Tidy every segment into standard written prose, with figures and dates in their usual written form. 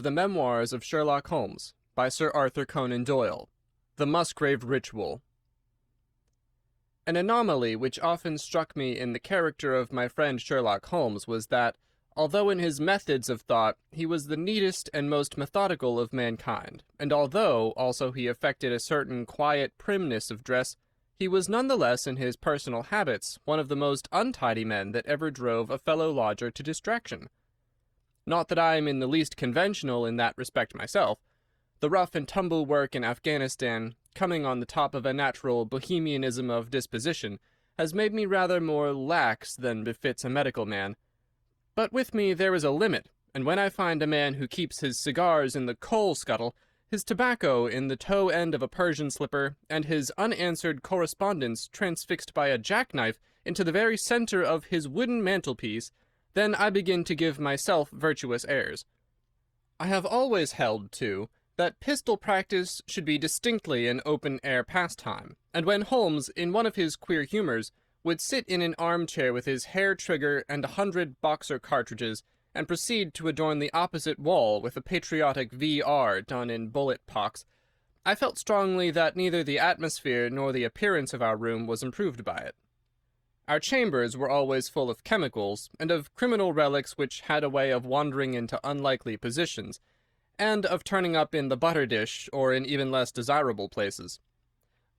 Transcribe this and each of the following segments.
The Memoirs of Sherlock Holmes, by Sir Arthur Conan Doyle. The Musgrave Ritual. An anomaly which often struck me in the character of my friend Sherlock Holmes was that, although in his methods of thought he was the neatest and most methodical of mankind, and although also he affected a certain quiet primness of dress, he was none the less in his personal habits one of the most untidy men that ever drove a fellow lodger to distraction. Not that I am in the least conventional in that respect myself. The rough-and-tumble work in Afghanistan, coming on the top of a natural bohemianism of disposition, has made me rather more lax than befits a medical man. But with me there is a limit, and when I find a man who keeps his cigars in the coal-scuttle, his tobacco in the toe end of a Persian slipper, and his unanswered correspondence transfixed by a jackknife into the very centre of his wooden mantelpiece, then I begin to give myself virtuous airs. I have always held, too, that pistol practice should be distinctly an open-air pastime, and when Holmes, in one of his queer humours, would sit in an armchair with his hair-trigger and 100 Boxer cartridges, and proceed to adorn the opposite wall with a patriotic V.R. done in bullet-pox, I felt strongly that neither the atmosphere nor the appearance of our room was improved by it. Our chambers were always full of chemicals, and of criminal relics which had a way of wandering into unlikely positions, and of turning up in the butter-dish or in even less desirable places.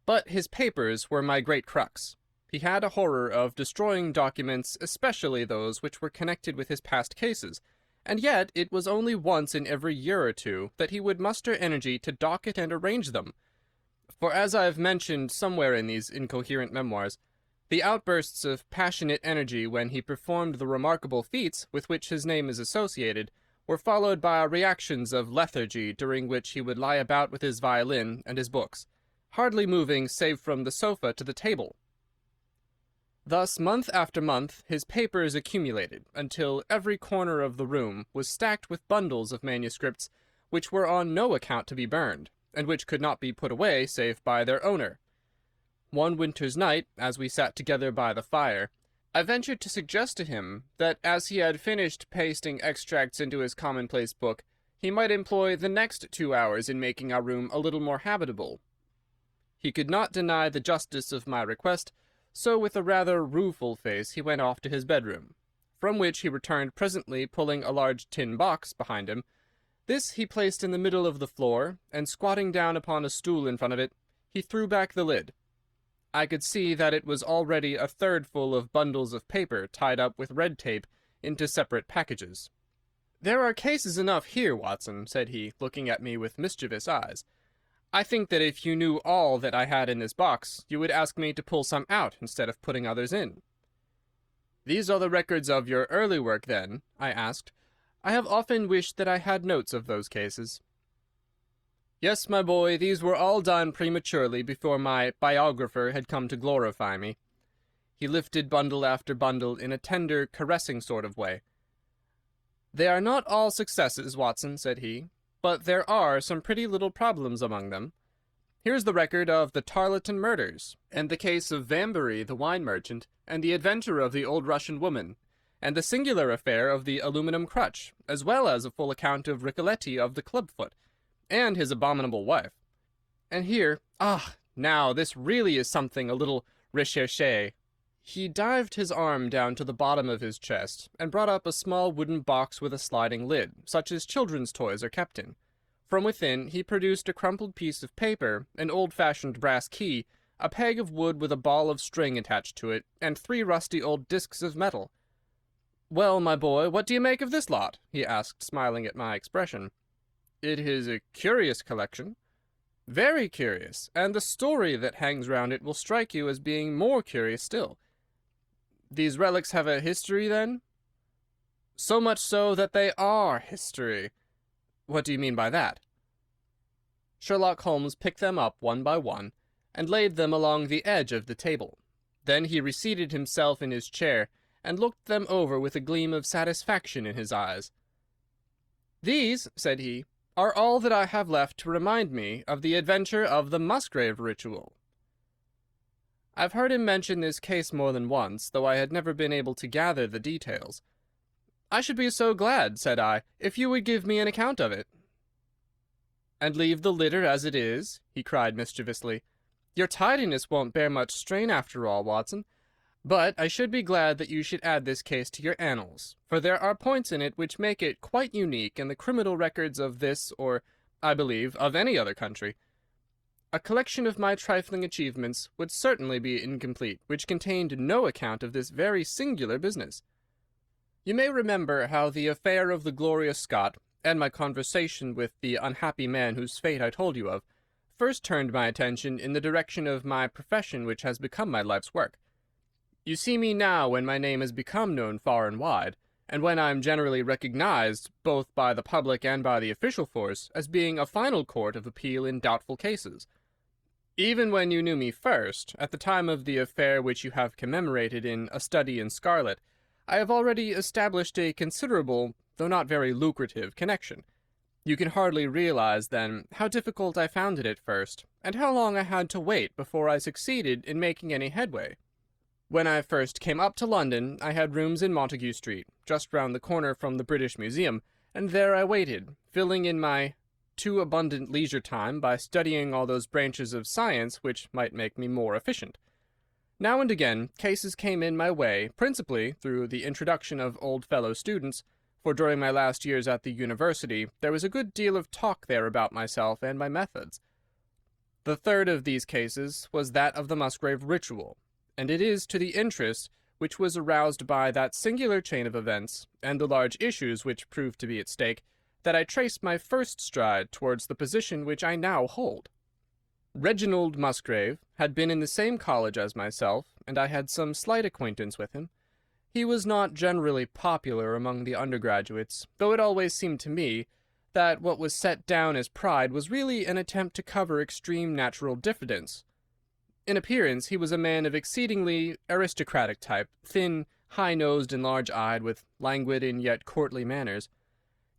But his papers were my great crux. He had a horror of destroying documents, especially those which were connected with his past cases, and yet it was only once in every year or two that he would muster energy to docket and arrange them. For as I have mentioned somewhere in these incoherent memoirs, the outbursts of passionate energy when he performed the remarkable feats with which his name is associated were followed by reactions of lethargy during which he would lie about with his violin and his books, hardly moving save from the sofa to the table. Thus, month after month, his papers accumulated, until every corner of the room was stacked with bundles of manuscripts which were on no account to be burned, and which could not be put away save by their owner. One winter's night, as we sat together by the fire, I ventured to suggest to him that as he had finished pasting extracts into his commonplace book, he might employ the next 2 hours in making our room a little more habitable. He could not deny the justice of my request, so with a rather rueful face he went off to his bedroom, from which he returned presently pulling a large tin box behind him. This he placed in the middle of the floor, and squatting down upon a stool in front of it, he threw back the lid. I could see that it was already a third full of bundles of paper tied up with red tape into separate packages. "There are cases enough here, Watson," said he, looking at me with mischievous eyes. "I think that if you knew all that I had in this box, you would ask me to pull some out instead of putting others in." "These are the records of your early work, then?" I asked. "I have often wished that I had notes of those cases." "Yes, my boy, these were all done prematurely before my biographer had come to glorify me." He lifted bundle after bundle in a tender, caressing sort of way. "They are not all successes, Watson," said he, "but there are some pretty little problems among them. Here's the record of the Tarleton murders, and the case of Vanbury the wine merchant, and the adventure of the old Russian woman, and the singular affair of the aluminum crutch, as well as a full account of Ricoletti of the clubfoot, and his abominable wife. And here, now this really is something a little recherché." He dived his arm down to the bottom of his chest, and brought up a small wooden box with a sliding lid, such as children's toys are kept in. From within he produced a crumpled piece of paper, an old-fashioned brass key, a peg of wood with a ball of string attached to it, and 3 rusty old discs of metal. "Well, my boy, what do you make of this lot?" he asked, smiling at my expression. "It is a curious collection." "Very curious, and the story that hangs round it will strike you as being more curious still." "These relics have a history, then?" "So much so that they are history." "What do you mean by that?" Sherlock Holmes picked them up one by one, and laid them along the edge of the table. Then he reseated himself in his chair, and looked them over with a gleam of satisfaction in his eyes. "These," said he, "are all that I have left to remind me of the adventure of the Musgrave Ritual." I've heard him mention this case more than once, though I had never been able to gather the details. "I should be so glad," said I, "if you would give me an account of it." "And leave the litter as it is?" he cried mischievously. "Your tidiness won't bear much strain after all, Watson. But I should be glad that you should add this case to your annals, for there are points in it which make it quite unique in the criminal records of this or, I believe, of any other country. A collection of my trifling achievements would certainly be incomplete which contained no account of this very singular business. You may remember how the affair of the Glorious Scot, and my conversation with the unhappy man whose fate I told you of, first turned my attention in the direction of my profession which has become my life's work. You see me now when my name has become known far and wide, and when I am generally recognized, both by the public and by the official force, as being a final court of appeal in doubtful cases. Even when you knew me first, at the time of the affair which you have commemorated in A Study in Scarlet, I have already established a considerable, though not very lucrative, connection. You can hardly realize, then, how difficult I found it at first, and how long I had to wait before I succeeded in making any headway. When I first came up to London, I had rooms in Montague Street, just round the corner from the British Museum, and there I waited, filling in my too abundant leisure time by studying all those branches of science which might make me more efficient. Now and again, cases came in my way, principally through the introduction of old fellow students, for during my last years at the university there was a good deal of talk there about myself and my methods. The third of these cases was that of the Musgrave Ritual, and it is to the interest which was aroused by that singular chain of events, and the large issues which proved to be at stake, that I traced my first stride towards the position which I now hold. Reginald Musgrave had been in the same college as myself, and I had some slight acquaintance with him. He was not generally popular among the undergraduates, though it always seemed to me that what was set down as pride was really an attempt to cover extreme natural diffidence. In appearance he was a man of exceedingly aristocratic type, thin, high-nosed and large-eyed, with languid and yet courtly manners.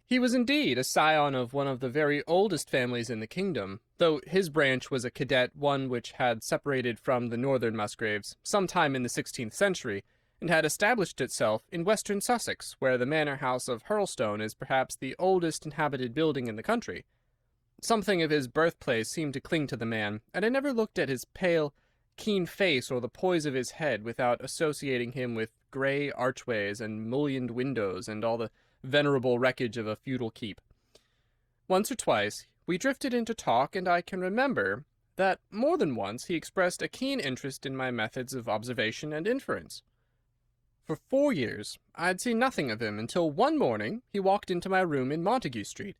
He was indeed a scion of one of the very oldest families in the kingdom, though his branch was a cadet one which had separated from the northern Musgraves some time in the 16th century, and had established itself in western Sussex, where the manor house of Hurlstone is perhaps the oldest inhabited building in the country. Something of his birthplace seemed to cling to the man, and I never looked at his pale, keen face or the poise of his head without associating him with grey archways and mullioned windows and all the venerable wreckage of a feudal keep. Once or twice we drifted into talk, and I can remember that more than once he expressed a keen interest in my methods of observation and inference. For 4 years I had seen nothing of him until one morning he walked into my room in Montague Street.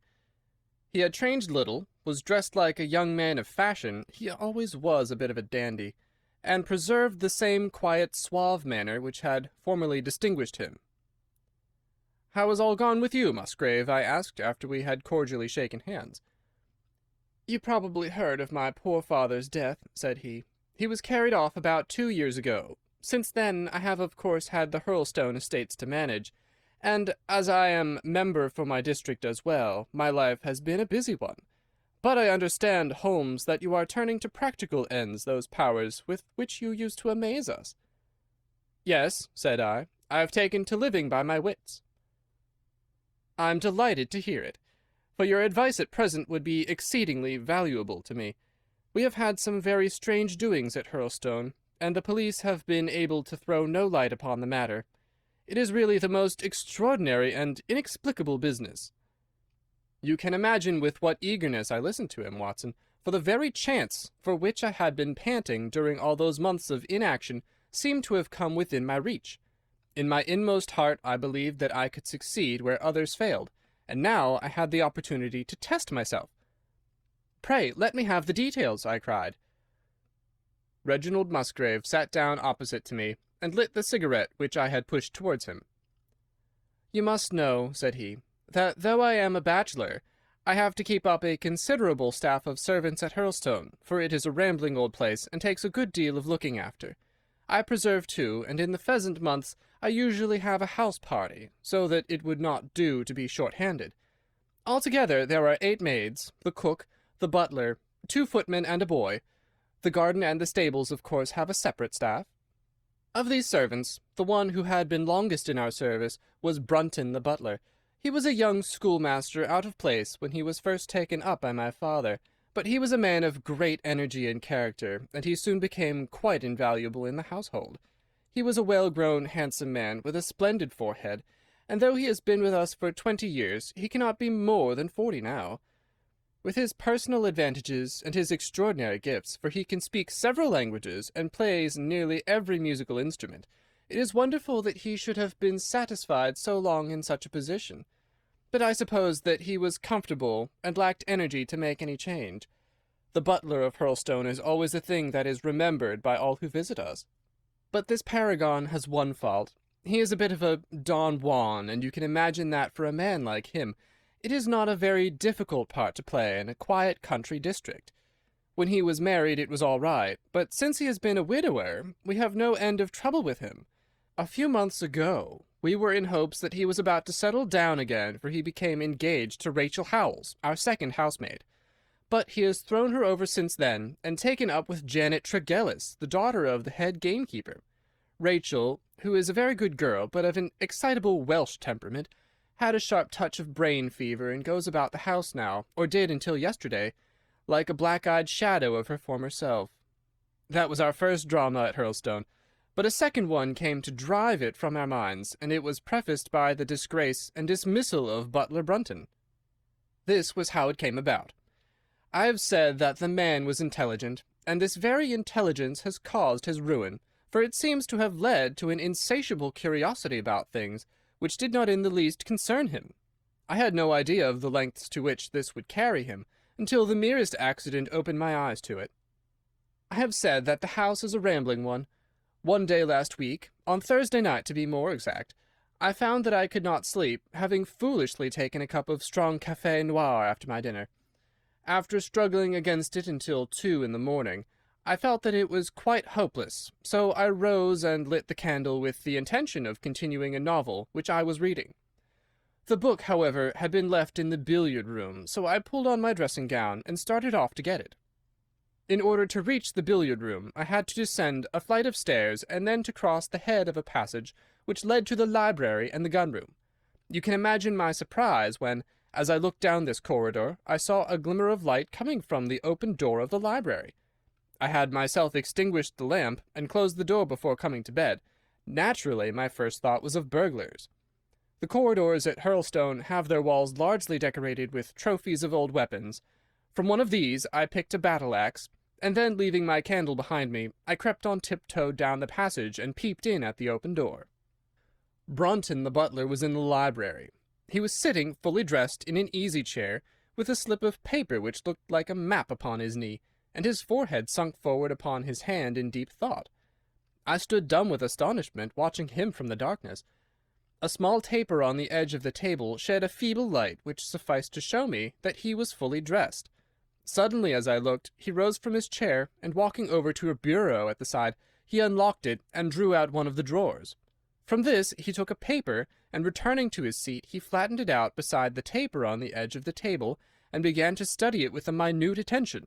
He had changed little, was dressed like a young man of fashion — he always was a bit of a dandy — and preserved the same quiet, suave manner which had formerly distinguished him. "How has all gone with you, Musgrave?" I asked, after we had cordially shaken hands. "You probably heard of my poor father's death," said he. "He was carried off about 2 years ago. Since then I have of course had the Hurlstone estates to manage, and as I am member for my district as well, my life has been a busy one. But I understand, Holmes, that you are turning to practical ends those powers with which you used to amaze us." "Yes," said I have taken to living by my wits." "I'm delighted to hear it, for your advice at present would be exceedingly valuable to me. We have had some very strange doings at Hurlstone, and the police have been able to throw no light upon the matter. It is really the most extraordinary and inexplicable business." You can imagine with what eagerness I listened to him, Watson, for the very chance for which I had been panting during all those months of inaction seemed to have come within my reach. In my inmost heart I believed that I could succeed where others failed, and now I had the opportunity to test myself. "Pray, let me have the details," I cried. Reginald Musgrave sat down opposite to me, and lit the cigarette which I had pushed towards him. "You must know," said he, "that though I am a bachelor, I have to keep up a considerable staff of servants at Hurlstone, for it is a rambling old place, and takes a good deal of looking after. I preserve too, and in the pheasant months I usually have a house party, so that it would not do to be short-handed. Altogether there are 8 maids, the cook, the butler, 2 footmen, and a boy. The garden and the stables, of course, have a separate staff." Of these servants, the one who had been longest in our service was Brunton the butler. He was a young schoolmaster out of place when he was first taken up by my father, but he was a man of great energy and character, and he soon became quite invaluable in the household. He was a well-grown, handsome man, with a splendid forehead, and though he has been with us for 20 years, he cannot be more than 40 now. With his personal advantages and his extraordinary gifts, for he can speak several languages and plays nearly every musical instrument, it is wonderful that he should have been satisfied so long in such a position. But I suppose that he was comfortable and lacked energy to make any change. The butler of Hurlstone is always a thing that is remembered by all who visit us. But this paragon has one fault. He is a bit of a Don Juan, and you can imagine that for a man like him, it is not a very difficult part to play in a quiet country district. When he was married it was all right, but since he has been a widower, we have no end of trouble with him. A few months ago, we were in hopes that he was about to settle down again, for he became engaged to Rachel Howells, our second housemaid. But he has thrown her over since then, and taken up with Janet Tregellis, the daughter of the head gamekeeper. Rachel, who is a very good girl, but of an excitable Welsh temperament, had a sharp touch of brain fever, and goes about the house now, or did until yesterday, like a black-eyed shadow of her former self. That was our first drama at Hurlstone, but a second one came to drive it from our minds, and it was prefaced by the disgrace and dismissal of Butler Brunton. This was how it came about. I have said that the man was intelligent, and this very intelligence has caused his ruin, for it seems to have led to an insatiable curiosity about things, which did not in the least concern him. I had no idea of the lengths to which this would carry him, until the merest accident opened my eyes to it. I have said that the house is a rambling one. One day last week, on Thursday night to be more exact, I found that I could not sleep, having foolishly taken a cup of strong café noir after my dinner. After struggling against it until 2 in the morning, I felt that it was quite hopeless, so I rose and lit the candle with the intention of continuing a novel which I was reading. The book, however, had been left in the billiard-room, so I pulled on my dressing-gown and started off to get it. In order to reach the billiard-room, I had to descend a flight of stairs and then to cross the head of a passage which led to the library and the gun-room. You can imagine my surprise when, as I looked down this corridor, I saw a glimmer of light coming from the open door of the library. I had myself extinguished the lamp and closed the door before coming to bed. Naturally, my first thought was of burglars. The corridors at Hurlstone have their walls largely decorated with trophies of old weapons. From one of these I picked a battle-axe, and then, leaving my candle behind me, I crept on tiptoe down the passage and peeped in at the open door. Brunton the butler was in the library. He was sitting, fully dressed, in an easy-chair, with a slip of paper which looked like a map upon his knee, and his forehead sunk forward upon his hand in deep thought. I stood dumb with astonishment, watching him from the darkness. A small taper on the edge of the table shed a feeble light which sufficed to show me that he was fully dressed. Suddenly, as I looked, he rose from his chair, and walking over to a bureau at the side, he unlocked it and drew out one of the drawers. From this he took a paper, and returning to his seat, he flattened it out beside the taper on the edge of the table, and began to study it with a minute attention.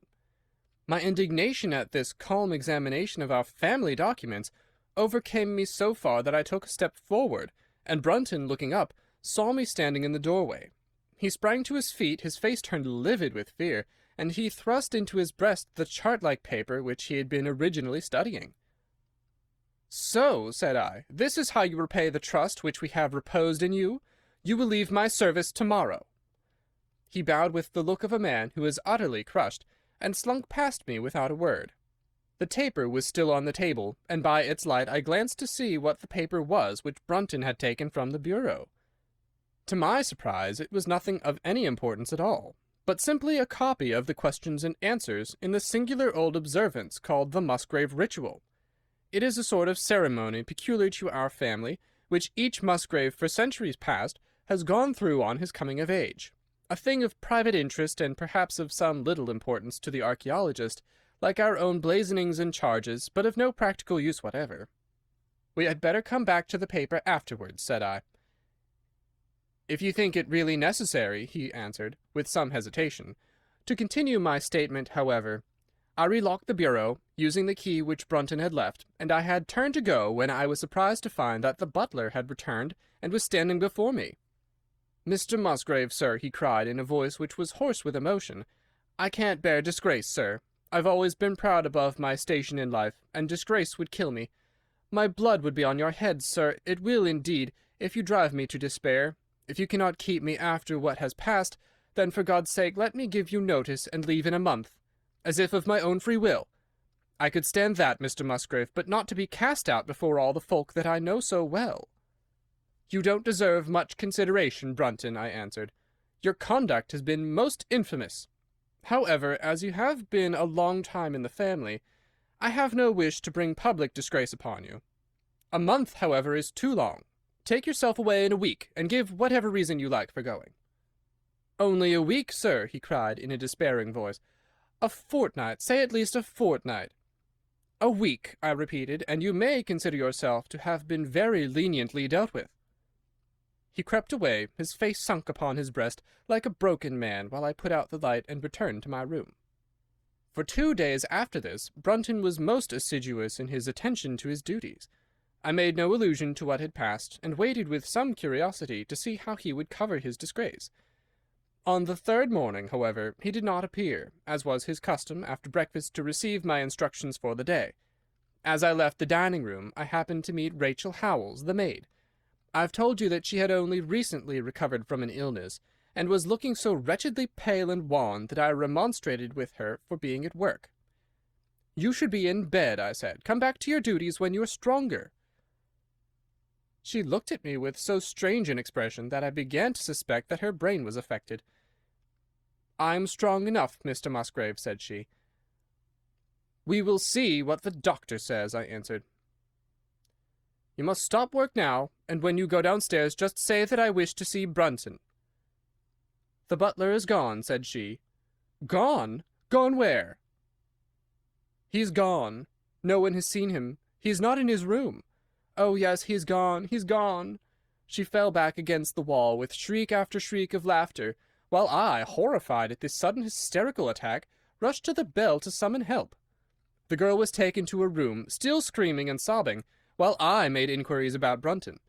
My indignation at this calm examination of our family documents overcame me so far that I took a step forward, and Brunton, looking up, saw me standing in the doorway. He sprang to his feet, his face turned livid with fear, and he thrust into his breast the chart-like paper which he had been originally studying. "So," said I, "this is how you repay the trust which we have reposed in you? You will leave my service tomorrow." He bowed with the look of a man who is utterly crushed, and slunk past me without a word. The taper was still on the table, and by its light I glanced to see what the paper was which Brunton had taken from the bureau. To my surprise, it was nothing of any importance at all, but simply a copy of the questions and answers in the singular old observance called the Musgrave Ritual. It is a sort of ceremony peculiar to our family, which each Musgrave for centuries past has gone through on his coming of age. A thing of private interest and perhaps of some little importance to the archaeologist, like our own blazonings and charges, but of no practical use whatever. "We had better come back to the paper afterwards," said I. "If you think it really necessary," he answered, with some hesitation. To continue my statement, however, I relocked the bureau, using the key which Brunton had left, and I had turned to go when I was surprised to find that the butler had returned and was standing before me. "Mr. Musgrave, sir," he cried in a voice which was hoarse with emotion, "I can't bear disgrace, sir. I've always been proud above my station in life, and disgrace would kill me. My blood would be on your head, sir, it will indeed, if you drive me to despair. If you cannot keep me after what has passed, then for God's sake let me give you notice and leave in a month, as if of my own free will. I could stand that, Mr. Musgrave, but not to be cast out before all the folk that I know so well." "You don't deserve much consideration, Brunton," I answered. "Your conduct has been most infamous. However, as you have been a long time in the family, I have no wish to bring public disgrace upon you. A month, however, is too long. Take yourself away in a week, and give whatever reason you like for going." "Only a week, sir," he cried in a despairing voice. "A fortnight, say at least a fortnight." "A week," I repeated, "and you may consider yourself to have been very leniently dealt with." He crept away, his face sunk upon his breast, like a broken man, while I put out the light and returned to my room. For 2 days after this, Brunton was most assiduous in his attention to his duties. I made no allusion to what had passed, and waited with some curiosity to see how he would cover his disgrace. On the third morning, however, he did not appear, as was his custom after breakfast to receive my instructions for the day. As I left the dining-room, I happened to meet Rachel Howells, the maid. I've told you that she had only recently recovered from an illness, and was looking so wretchedly pale and wan that I remonstrated with her for being at work. "You should be in bed," I said. "Come back to your duties when you are stronger." She looked at me with so strange an expression that I began to suspect that her brain was affected. "I'm strong enough, Mr. Musgrave," said she. "We will see what the doctor says," I answered. "You must stop work now, and when you go downstairs just say that I wish to see Brunton." "The butler is gone," said she. "Gone? Gone where?" "He's gone. No one has seen him. He's not in his room. Oh, yes, he's gone, he's gone." She fell back against the wall with shriek after shriek of laughter, while I, horrified at this sudden hysterical attack, rushed to the bell to summon help. The girl was taken to her room, still screaming and sobbing, while I made inquiries about Brunton.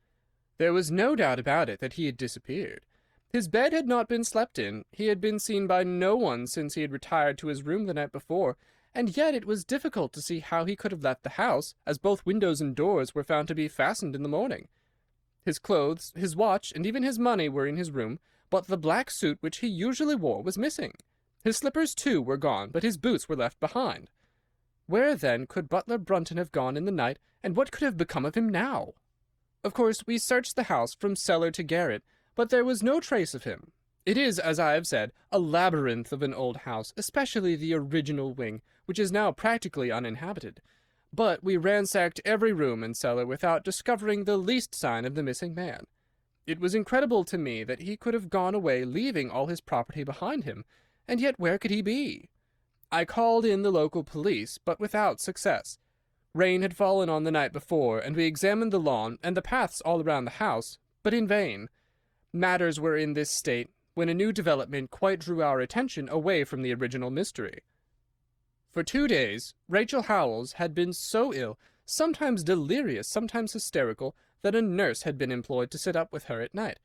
There was no doubt about it that he had disappeared. His bed had not been slept in, he had been seen by no one since he had retired to his room the night before, and yet it was difficult to see how he could have left the house, as both windows and doors were found to be fastened in the morning. His clothes, his watch, and even his money were in his room, but the black suit which he usually wore was missing. His slippers, too, were gone, but his boots were left behind. Where, then, could Butler Brunton have gone in the night, and what could have become of him now? Of course, we searched the house from cellar to garret, but there was no trace of him. It is, as I have said, a labyrinth of an old house, especially the original wing, which is now practically uninhabited. But we ransacked every room and cellar without discovering the least sign of the missing man. It was incredible to me that he could have gone away leaving all his property behind him, and yet where could he be? I called in the local police, but without success. Rain had fallen on the night before, and we examined the lawn and the paths all around the house, but in vain. Matters were in this state when a new development quite drew our attention away from the original mystery. For 2 days, Rachel Howells had been so ill, sometimes delirious, sometimes hysterical, that a nurse had been employed to sit up with her at night.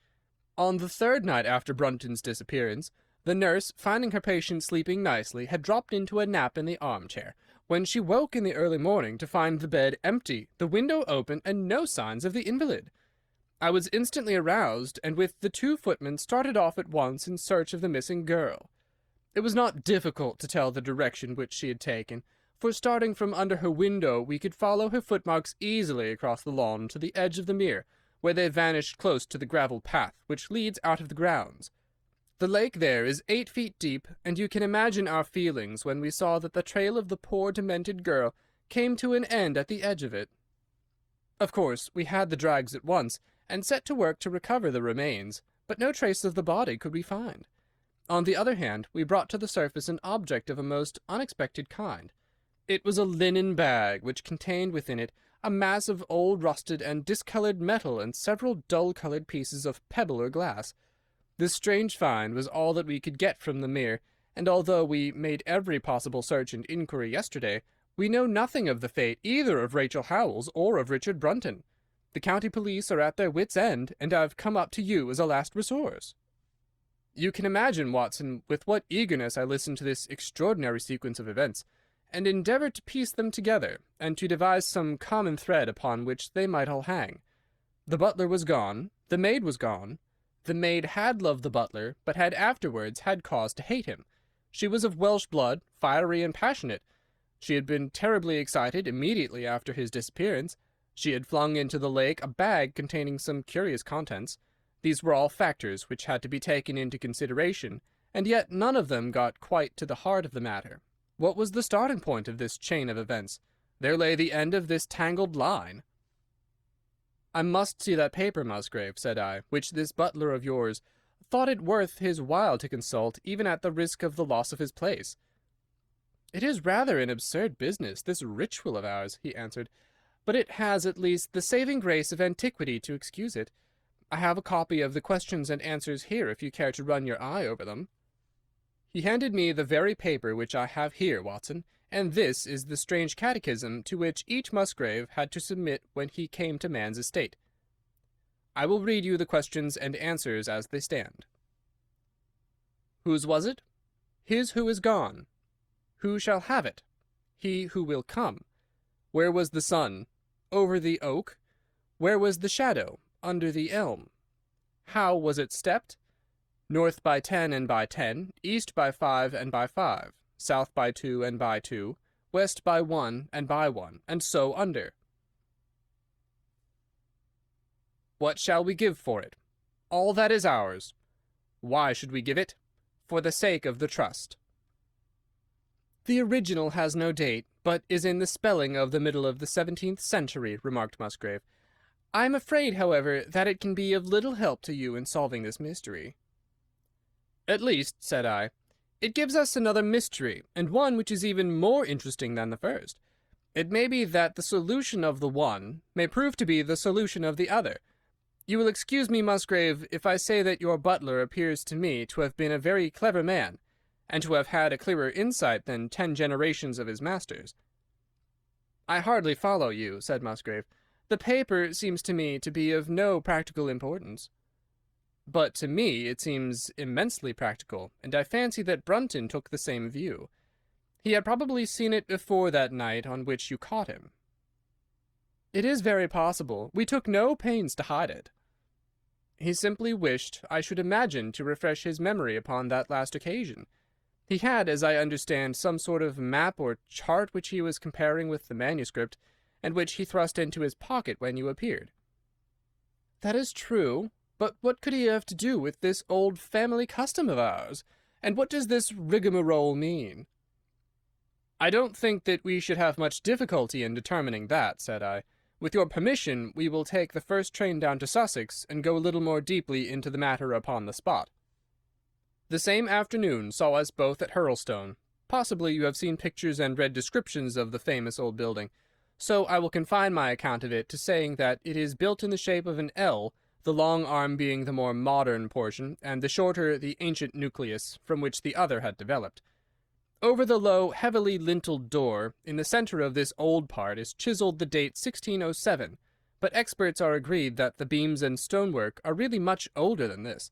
On the third night after Brunton's disappearance, the nurse, finding her patient sleeping nicely, had dropped into a nap in the armchair, when she woke in the early morning to find the bed empty, the window open, and no signs of the invalid. I was instantly aroused, and with the 2 footmen started off at once in search of the missing girl. It was not difficult to tell the direction which she had taken, for starting from under her window we could follow her footmarks easily across the lawn to the edge of the mere, where they vanished close to the gravel path which leads out of the grounds. The lake there is 8 feet deep, and you can imagine our feelings when we saw that the trail of the poor demented girl came to an end at the edge of it. Of course, we had the drags at once, and set to work to recover the remains, but no trace of the body could we find. On the other hand, we brought to the surface an object of a most unexpected kind. It was a linen bag, which contained within it a mass of old rusted and discoloured metal and several dull-coloured pieces of pebble or glass. This strange find was all that we could get from the mere, and although we made every possible search and inquiry yesterday, we know nothing of the fate either of Rachel Howells or of Richard Brunton. The county police are at their wits' end, and I've come up to you as a last resource." You can imagine, Watson, with what eagerness I listened to this extraordinary sequence of events, and endeavoured to piece them together, and to devise some common thread upon which they might all hang. The butler was gone. The maid was gone. The maid had loved the butler, but had afterwards had cause to hate him. She was of Welsh blood, fiery and passionate. She had been terribly excited immediately after his disappearance. She had flung into the lake a bag containing some curious contents. These were all factors which had to be taken into consideration, and yet none of them got quite to the heart of the matter. What was the starting point of this chain of events? There lay the end of this tangled line. "I must see that paper, Musgrave," said I, "which this butler of yours thought it worth his while to consult, even at the risk of the loss of his place." "It is rather an absurd business, this ritual of ours," he answered, "but it has at least the saving grace of antiquity to excuse it. I have a copy of the questions and answers here if you care to run your eye over them." He handed me the very paper which I have here, Watson, and this is the strange catechism to which each Musgrave had to submit when he came to man's estate. I will read you the questions and answers as they stand. Whose was it? His who is gone. Who shall have it? He who will come. Where was the sun? Over the oak. Where was the shadow? Under the elm. How was it stepped? North by 10 and by 10, east by 5 and by 5, south by 2 and by 2, west by 1 and by 1, and so under. What shall we give for it? All that is ours. Why should we give it? For the sake of the trust. The original has no date, but is in the spelling of the middle of the 17th century, remarked Musgrave. I am afraid, however, that it can be of little help to you in solving this mystery. At least, said I, it gives us another mystery, and one which is even more interesting than the first. It may be that the solution of the one may prove to be the solution of the other. You will excuse me, Musgrave, if I say that your butler appears to me to have been a very clever man, and to have had a clearer insight than 10 generations of his masters. I hardly follow you, said Musgrave. The paper seems to me to be of no practical importance. But to me it seems immensely practical, and I fancy that Brunton took the same view. He had probably seen it before that night on which you caught him. It is very possible. We took no pains to hide it. He simply wished, I should imagine, to refresh his memory upon that last occasion. He had, as I understand, some sort of map or chart which he was comparing with the manuscript, and which he thrust into his pocket when you appeared. That is true, but what could he have to do with this old family custom of ours? And what does this rigmarole mean? I don't think that we should have much difficulty in determining that, said I. With your permission, we will take the first train down to Sussex, and go a little more deeply into the matter upon the spot. The same afternoon saw us both at Hurlstone. Possibly you have seen pictures and read descriptions of the famous old building. So I will confine my account of it to saying that it is built in the shape of an L, the long arm being the more modern portion, and the shorter the ancient nucleus from which the other had developed. Over the low, heavily linteled door, in the centre of this old part, is chiselled the date 1607, but experts are agreed that the beams and stonework are really much older than this.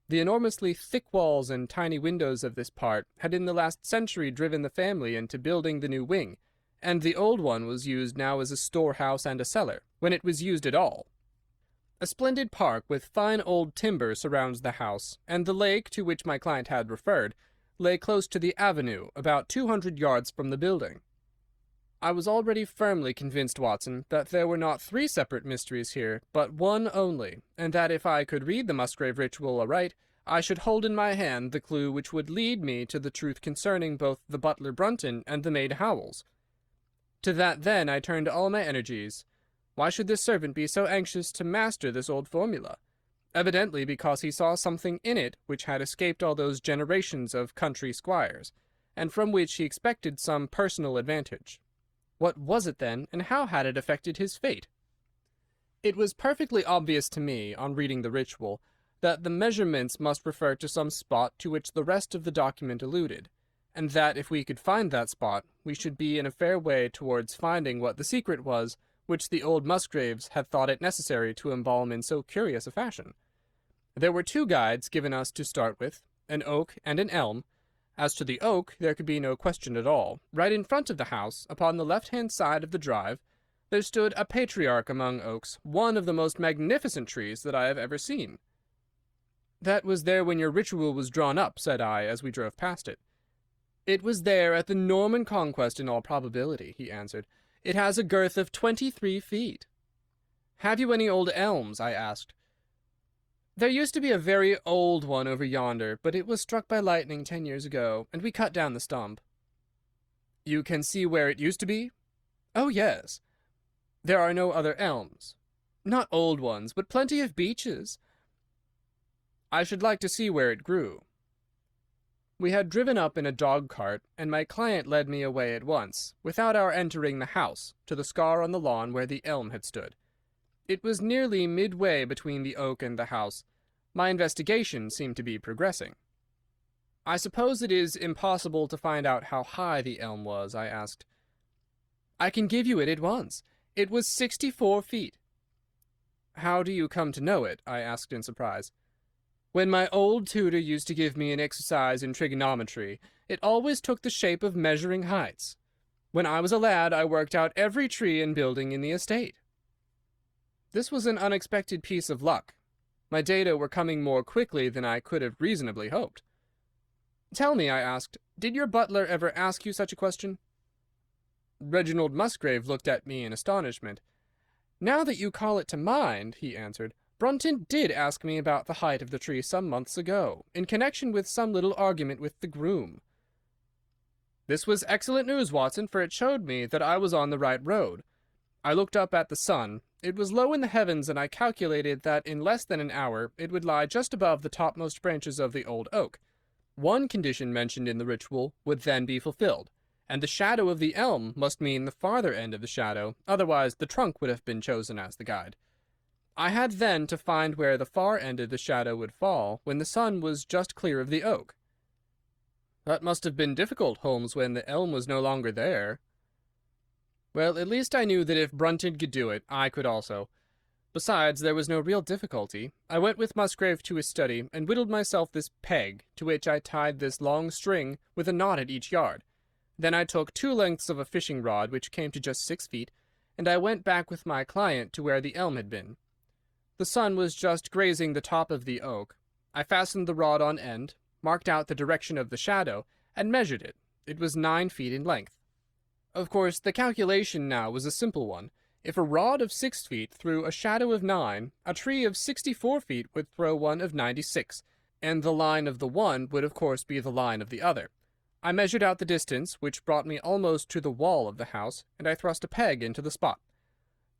The enormously thick walls and tiny windows of this part had in the last century driven the family into building the new wing, and the old one was used now as a storehouse and a cellar, when it was used at all. A splendid park with fine old timber surrounds the house, and the lake to which my client had referred lay close to the avenue, about 200 yards from the building. I was already firmly convinced, Watson, that there were not 3 separate mysteries here, but one only, and that if I could read the Musgrave Ritual aright, I should hold in my hand the clue which would lead me to the truth concerning both the butler Brunton and the maid Howells. To that then I turned all my energies. Why should this servant be so anxious to master this old formula? Evidently because he saw something in it which had escaped all those generations of country squires, and from which he expected some personal advantage. What was it then, and how had it affected his fate? It was perfectly obvious to me, on reading the ritual, that the measurements must refer to some spot to which the rest of the document alluded, and that if we could find that spot, we should be in a fair way towards finding what the secret was which the old Musgraves had thought it necessary to embalm in so curious a fashion. There were two guides given us to start with, an oak and an elm. As to the oak, there could be no question at all. Right in front of the house, upon the left-hand side of the drive, there stood a patriarch among oaks, one of the most magnificent trees that I have ever seen. "That was there when your ritual was drawn up," said I, as we drove past it. "It was there at the Norman Conquest in all probability," he answered. "It has a girth of 23 feet. "Have you any old elms?" I asked. "There used to be a very old one over yonder, but it was struck by lightning 10 years ago, and we cut down the stump." "You can see where it used to be?" "Oh, yes." "There are no other elms?" "Not old ones, but plenty of beeches." "I should like to see where it grew." We had driven up in a dog-cart, and my client led me away at once, without our entering the house, to the scar on the lawn where the elm had stood. It was nearly midway between the oak and the house. My investigation seemed to be progressing. "I suppose it is impossible to find out how high the elm was?" I asked. "I can give you it at once. It was 64 feet. "How do you come to know it?" I asked in surprise. "When my old tutor used to give me an exercise in trigonometry, it always took the shape of measuring heights. When I was a lad, I worked out every tree and building in the estate." This was an unexpected piece of luck. My data were coming more quickly than I could have reasonably hoped. "Tell me," I asked, "did your butler ever ask you such a question?" Reginald Musgrave looked at me in astonishment. "Now that you call it to mind," he answered, "Brunton did ask me about the height of the tree some months ago, in connection with some little argument with the groom." This was excellent news, Watson, for it showed me that I was on the right road. I looked up at the sun. It was low in the heavens, and I calculated that in less than an hour it would lie just above the topmost branches of the old oak. One condition mentioned in the ritual would then be fulfilled, and the shadow of the elm must mean the farther end of the shadow, otherwise the trunk would have been chosen as the guide. I had then to find where the far end of the shadow would fall when the sun was just clear of the oak. "That must have been difficult, Holmes, when the elm was no longer there." "Well, at least I knew that if Brunton could do it, I could also. Besides, there was no real difficulty. I went with Musgrave to his study and whittled myself this peg, to which I tied this long string with a knot at each yard. Then I took 2 lengths of a fishing rod, which came to just 6 feet, and I went back with my client to where the elm had been. The sun was just grazing the top of the oak. I fastened the rod on end, marked out the direction of the shadow, and measured it. It was 9 feet in length. Of course, the calculation now was a simple one. If a rod of 6 feet threw a shadow of 9, a tree of 64 feet would throw one of 96, and the line of the one would of course be the line of the other. I measured out the distance, which brought me almost to the wall of the house, and I thrust a peg into the spot.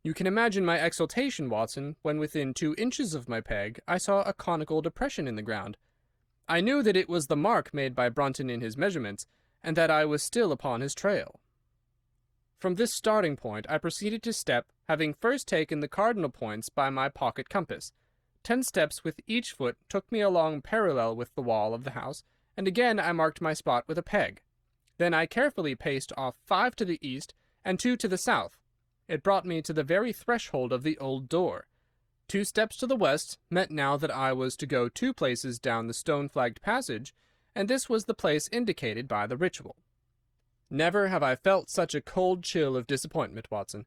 You can imagine my exultation, Watson, when within 2 inches of my peg I saw a conical depression in the ground. I knew that it was the mark made by Brunton in his measurements, and that I was still upon his trail. From this starting point I proceeded to step, having first taken the cardinal points by my pocket compass. 10 steps with each foot took me along parallel with the wall of the house, and again I marked my spot with a peg. Then I carefully paced off 5 to the east and 2 to the south. It brought me to the very threshold of the old door. 2 steps to the west meant now that I was to go 2 places down the stone-flagged passage, and this was the place indicated by the ritual. Never have I felt such a cold chill of disappointment, Watson.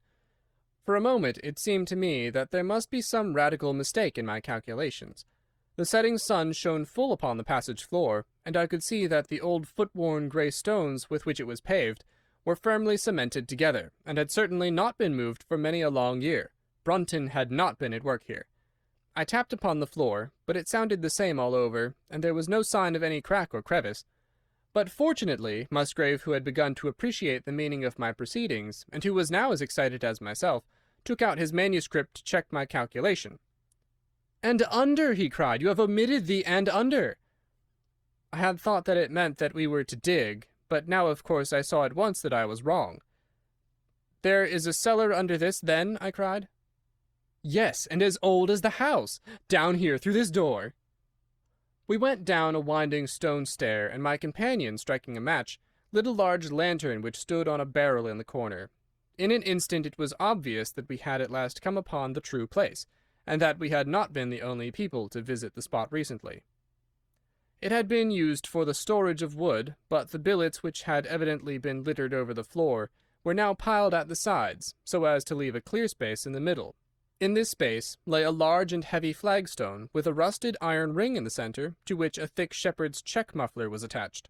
For a moment it seemed to me that there must be some radical mistake in my calculations. The setting sun shone full upon the passage floor, and I could see that the old foot-worn grey stones with which it was paved were firmly cemented together, and had certainly not been moved for many a long year. Brunton had not been at work here. I tapped upon the floor, but it sounded the same all over, and there was no sign of any crack or crevice. But fortunately, Musgrave, who had begun to appreciate the meaning of my proceedings, and who was now as excited as myself, took out his manuscript to check my calculation. "And under!" he cried. "You have omitted the 'and under.'" I had thought that it meant that we were to dig, but now of course I saw at once that I was wrong. "There is a cellar under this, then?" I cried. "Yes, and as old as the house. Down here, through this door." We went down a winding stone stair, and my companion, striking a match, lit a large lantern which stood on a barrel in the corner. In an instant it was obvious that we had at last come upon the true place, and that we had not been the only people to visit the spot recently. It had been used for the storage of wood, but the billets which had evidently been littered over the floor were now piled at the sides, so as to leave a clear space in the middle. In this space lay a large and heavy flagstone, with a rusted iron ring in the center, to which a thick shepherd's check muffler was attached.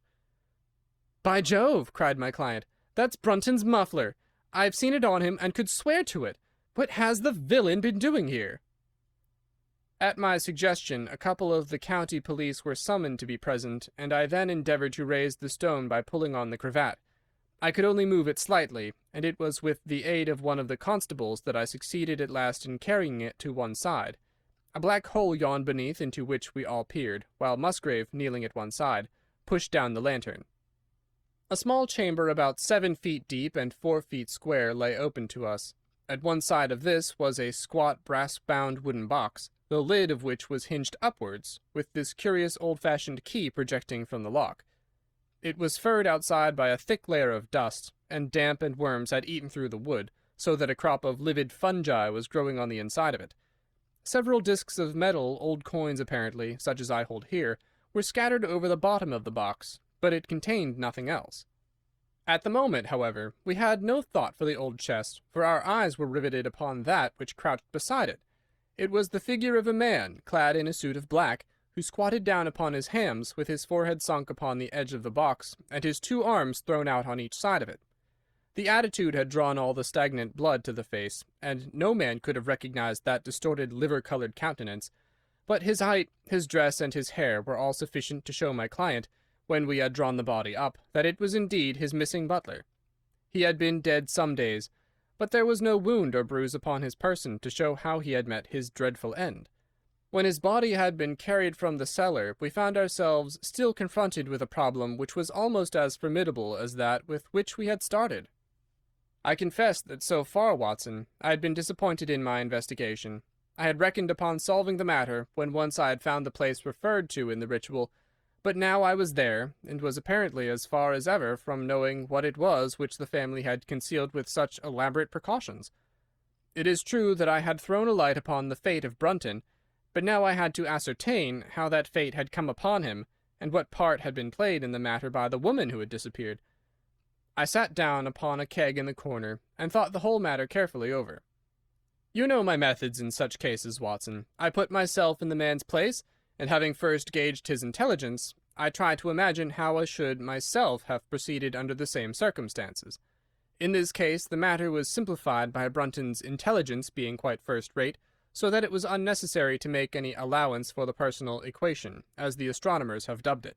"By Jove!" cried my client, "that's Brunton's muffler! I've seen it on him, and could swear to it. What has the villain been doing here?" At my suggestion, a couple of the county police were summoned to be present, and I then endeavored to raise the stone by pulling on the cravat. I could only move it slightly, and it was with the aid of one of the constables that I succeeded at last in carrying it to one side. A black hole yawned beneath, into which we all peered, while Musgrave, kneeling at one side, pushed down the lantern. A small chamber about 7 feet deep and 4 feet square lay open to us. At one side of this was a squat brass-bound wooden box, the lid of which was hinged upwards, with this curious old-fashioned key projecting from the lock. It was furred outside by a thick layer of dust, and damp and worms had eaten through the wood, so that a crop of livid fungi was growing on the inside of it. Several discs of metal, old coins apparently, such as I hold here, were scattered over the bottom of the box, but it contained nothing else. At the moment, however, we had no thought for the old chest, for our eyes were riveted upon that which crouched beside it. It was the figure of a man, clad in a suit of black, who squatted down upon his hams, with his forehead sunk upon the edge of the box, and his 2 arms thrown out on each side of it. The attitude had drawn all the stagnant blood to the face, and no man could have recognized that distorted liver-colored countenance, but his height, his dress, and his hair were all sufficient to show my client, when we had drawn the body up, that it was indeed his missing butler. He had been dead some days, but there was no wound or bruise upon his person to show how he had met his dreadful end. When his body had been carried from the cellar, we found ourselves still confronted with a problem which was almost as formidable as that with which we had started. I confess that so far, Watson, I had been disappointed in my investigation. I had reckoned upon solving the matter when once I had found the place referred to in the ritual, but now I was there, and was apparently as far as ever from knowing what it was which the family had concealed with such elaborate precautions. It is true that I had thrown a light upon the fate of Brunton, but now I had to ascertain how that fate had come upon him, and what part had been played in the matter by the woman who had disappeared. I sat down upon a keg in the corner, and thought the whole matter carefully over. You know my methods in such cases, Watson. I put myself in the man's place, and having first gauged his intelligence, I try to imagine how I should myself have proceeded under the same circumstances. In this case the matter was simplified by Brunton's intelligence being quite first-rate, so that it was unnecessary to make any allowance for the personal equation, as the astronomers have dubbed it.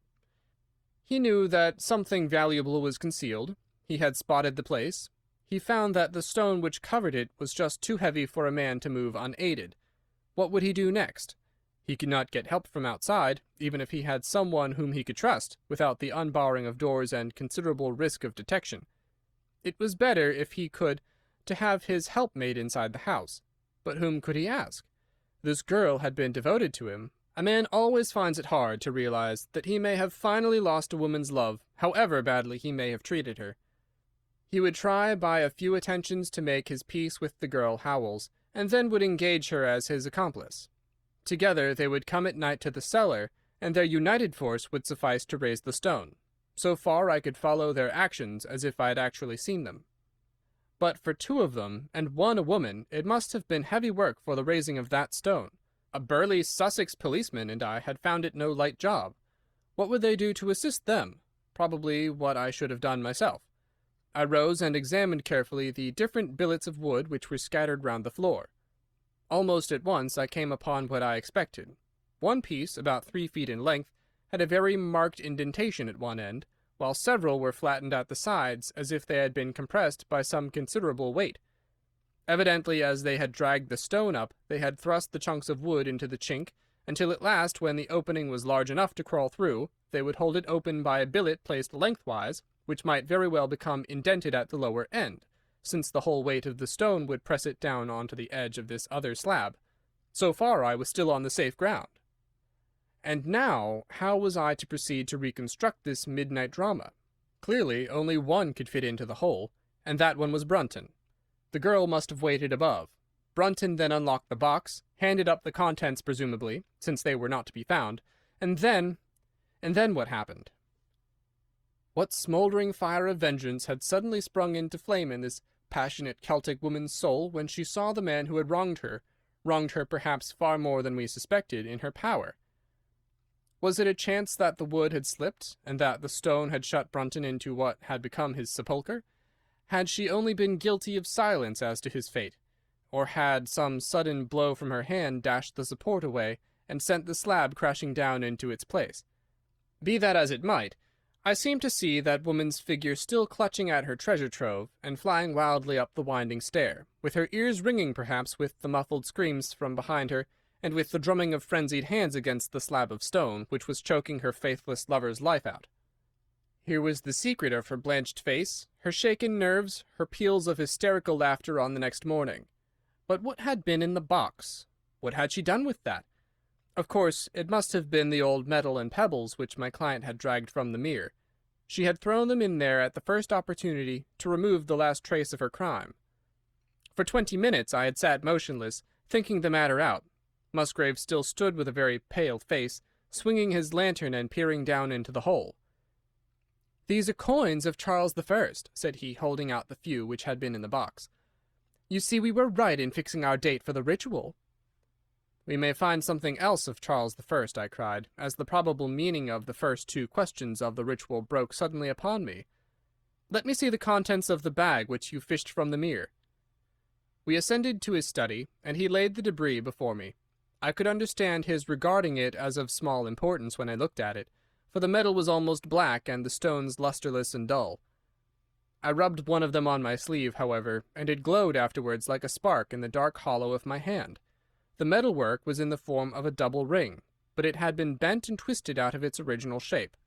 He knew that something valuable was concealed. He had spotted the place. He found that the stone which covered it was just too heavy for a man to move unaided. What would he do next? He could not get help from outside, even if he had someone whom he could trust, without the unbarring of doors and considerable risk of detection. It was better, if he could, to have his helpmate inside the house. But whom could he ask? This girl had been devoted to him. A man always finds it hard to realize that he may have finally lost a woman's love, however badly he may have treated her. He would try by a few attentions to make his peace with the girl Howells, and then would engage her as his accomplice. Together they would come at night to the cellar, and their united force would suffice to raise the stone. So far I could follow their actions as if I had actually seen them. But for 2 of them, and one a woman, it must have been heavy work for the raising of that stone. A burly Sussex policeman and I had found it no light job. What would they do to assist them? Probably what I should have done myself. I rose and examined carefully the different billets of wood which were scattered round the floor. Almost at once I came upon what I expected. One piece, about 3 feet in length, had a very marked indentation at one end, while several were flattened at the sides as if they had been compressed by some considerable weight. Evidently, as they had dragged the stone up, they had thrust the chunks of wood into the chink, until at last, when the opening was large enough to crawl through, they would hold it open by a billet placed lengthwise, which might very well become indented at the lower end, since the whole weight of the stone would press it down onto the edge of this other slab. So far I was still on the safe ground. And now, how was I to proceed to reconstruct this midnight drama? Clearly, only one could fit into the hole, and that one was Brunton. The girl must have waited above. Brunton then unlocked the box, handed up the contents presumably, since they were not to be found, and then what happened? What smouldering fire of vengeance had suddenly sprung into flame in this passionate Celtic woman's soul when she saw the man who had wronged her perhaps far more than we suspected, in her power? Was it a chance that the wood had slipped, and that the stone had shut Brunton into what had become his sepulchre? Had she only been guilty of silence as to his fate? Or had some sudden blow from her hand dashed the support away, and sent the slab crashing down into its place? Be that as it might, I seemed to see that woman's figure still clutching at her treasure trove, and flying wildly up the winding stair, with her ears ringing perhaps with the muffled screams from behind her, and with the drumming of frenzied hands against the slab of stone, which was choking her faithless lover's life out. Here was the secret of her blanched face, her shaken nerves, her peals of hysterical laughter on the next morning. But what had been in the box? What had she done with that? Of course, it must have been the old metal and pebbles which my client had dragged from the mere. She had thrown them in there at the first opportunity to remove the last trace of her crime. For 20 minutes I had sat motionless, thinking the matter out. Musgrave still stood with a very pale face, swinging his lantern and peering down into the hole. "These are coins of Charles I," said he, holding out the few which had been in the box. "You see we were right in fixing our date for the ritual." "We may find something else of Charles I," I cried, as the probable meaning of the first two questions of the ritual broke suddenly upon me. "Let me see the contents of the bag which you fished from the mere." We ascended to his study, and he laid the debris before me. I could understand his regarding it as of small importance when I looked at it, for the metal was almost black and the stones lustreless and dull. I rubbed one of them on my sleeve, however, and it glowed afterwards like a spark in the dark hollow of my hand. The metalwork was in the form of a double ring, but it had been bent and twisted out of its original shape.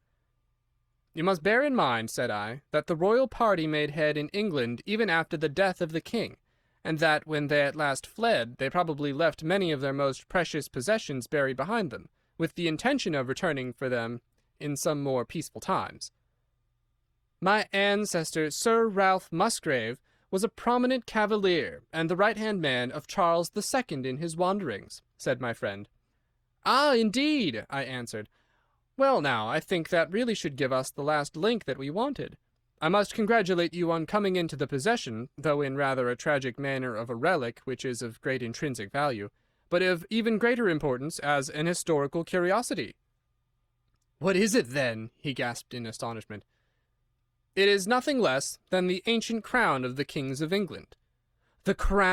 "You must bear in mind," said I, "that the royal party made head in England even after the death of the king, and that when they at last fled they probably left many of their most precious possessions buried behind them, with the intention of returning for them in some more peaceful times." "My ancestor, Sir Ralph Musgrave, was a prominent cavalier and the right-hand man of Charles II in his wanderings," said my friend. "Ah, indeed!" I answered. "Well, now, I think that really should give us the last link that we wanted. I must congratulate you on coming into the possession, though in rather a tragic manner, of a relic which is of great intrinsic value, but of even greater importance as an historical curiosity." "What is it, then?" he gasped in astonishment. "It is nothing less than the ancient crown of the kings of England." "The crown?"